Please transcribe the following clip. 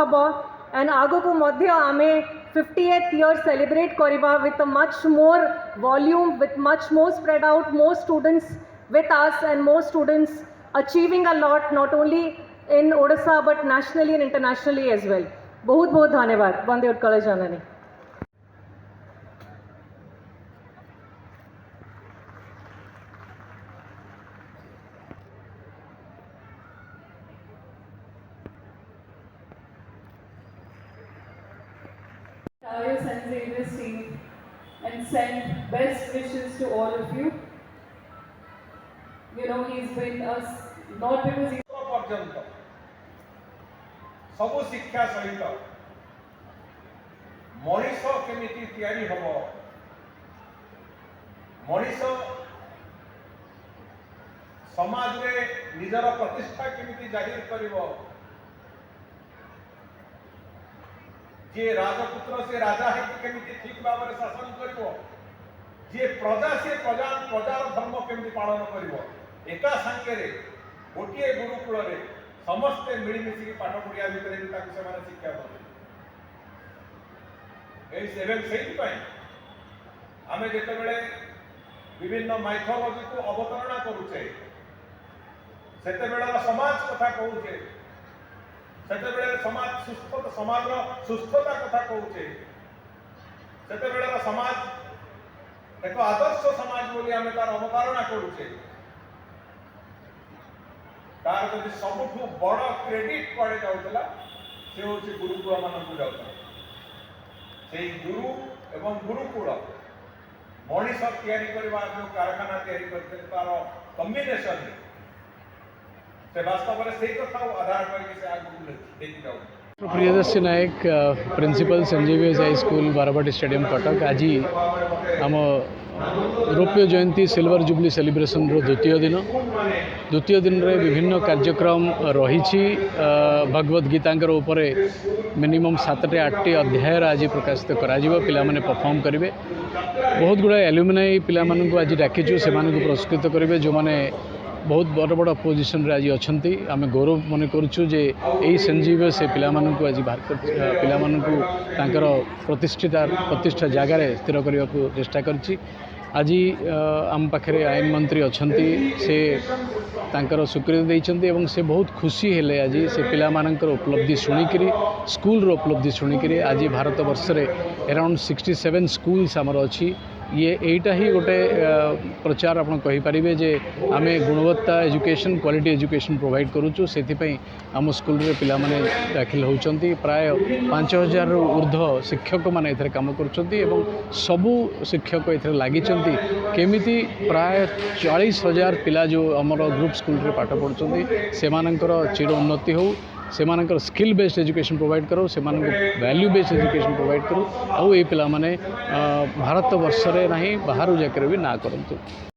haba and agoku madhya ame 50th year celebrate kariba with a much more volume, with much more spread out, more students with us and more students achieving a lot, not only in Odisha but nationally and internationally as well. बहुत बहुत धन्यवाद. वंदे उत्कल जननी. Entire St. Xavier's team and send best wishes to all of you. You know, he's been us not because he's पर्यंत सबु शिक्षा सहित मनीष केमिति तैयारी हम मनीष समाज रे निजर प्रतिष्ठा केमिति जाहिर करिवो जे राजपुत्र से राजा है केमिति ठीक भाव में शासन करिवो जे प्रजा से प्रजार धर्म केमिति पालन करिवो एका संगे रे गोटे गुरुकुल रे समस्ते मिलमिशिकी पाठ पढ़िया भितर शिक्षा देते आम जिते विभिन्न माइथोलॉजी को अवतरणा करुचे से समाज कथा कहूचे से समाज सुस्थता कथा कहूचे से समाज एक आदर्श समाज बोली आम तार अवतारणा करुचे तार जब सबुठू बड़ क्रेडिट कड़े जाऊला से हूँ गुरुकुल मानक जाऊला से गुरु एवं गुरुकुल मनीष तैयारी करवा जो कारखाना तैयारी करते तार कम्बिनेशन से वास्तव में सही कथा आधार करके से आगे देखी जाऊ Priyadarshi Nayak principal Saint Xavier's high school Barabati stadium Cuttack आज आम रौप्य जयंती सिल्वर जुबली सेलिब्रेशन द्वितीय दिन रे विभिन्न कार्यक्रम रही भगवद गीतांकर ऊपर मिनिमम 7-8 अध्याय आज प्रकाशित करा पिलामाने परफॉर्म करेंगे बहुत गुड़ा एल्युमिनाई पिलामानू आज डाकिचु से पुरस्कृत करेंगे जो मैंने बहुत बड़ बड़ पोजिशन रे आज अच्छा आम गौरव मन करुचु जे यही सेंट जेवियर्स से पिलामानू आज बाहर पिलामानू प्रतिष्ठा जगार स्थिर करने को चेष्टा करछि आज आम पाखे आईन मंत्री अच्छा से तांकर स्वीकृति देइछन्ति एवं से बहुत खुशी हेले आज से पिलामानंकर उपलब्धि शुणिकी स्कूल रो उपलब्धि शुणिकी आज भारत वर्ष रे अराउंड 67 स्कूल्स आमर अच्छी ये एटा ही गोटे प्रचार आप कहींपारे जे आम गुणवत्ता एजुकेशन क्वालिटी एजुकेशन प्रोवाइड करुचु से आम स्कूल रे पिला माने दाखिल होचंती प्राय 5000 ऊर्ध्व शिक्षक माने एथरे काम करुचंती एवं सबु शिक्षक एथरे लागिचंती केमिति प्राय 40,000 पिला जो आमर ग्रुप स्कूल रे पाठ पढ़ुचंती सेमानंकर चिर उन्नति हो सेमानंकर स्किल बेस्ड एजुकेशन प्रोवाइड करो सेमानंको वैल्यू बेस्ड एजुकेशन प्रोवाइड करो आउ ये पिला माने भारत वर्ष रे नहीं बाहर जाकर भी ना करंतु।